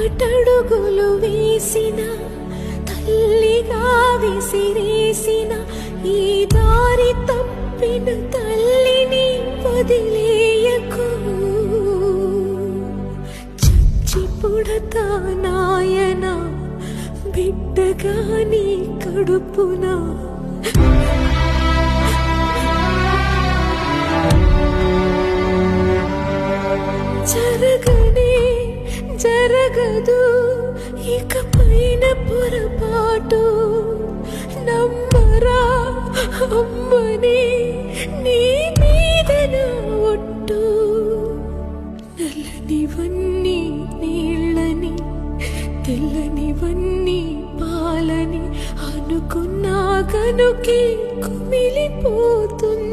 అటడుగులు వేసిన తల్లిగా విసిరేసిన ఈ దారి తప్పిన తల్లిని వదిలేయకు. చచ్చి పుడతా నాయన బిడ్డగా నీ కడుపున. జరగదు ఇక పైన పొరపాటు. నమ్మరా అమ్మని నీ మీద నా ఒట్టు. నల్లనివన్నీ నీళ్ళని తెల్లనివన్నీ పాలని అనుకున్నా కనుకే కుమిలిపోతుంది.